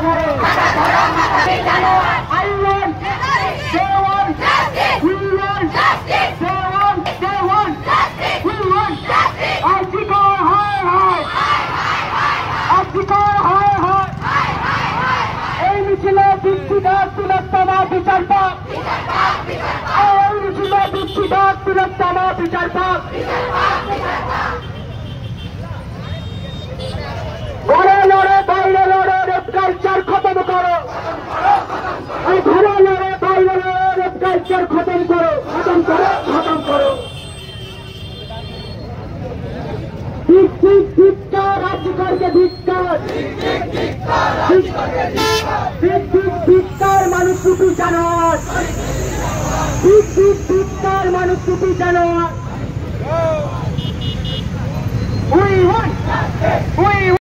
ধরে I want, they want, we want, they want, we want. Artikar hai hai, Artikar hai hai. এই মিছিলে বিচ্ছিন্ন তিলোত্তমা বিচার পাক, এই মিছিলে বিচ্ছিন্ন তিলোত্তমা বিচার পাক। ঘরে লড়ে বাইরে লড়ে রেপ কালচার খতম করো, এই ঘরে লড়ে বাইরে লড়ে রেপ কালচার খতম করো, খতম করো, খতম করো। ধিক্কার রাজ্যকরকে ধিক্কার, ধিক্কার মানুষ রূপী জানোয়ার, ধিক্কার মানুষ রূপী জানোয়ার। We want, we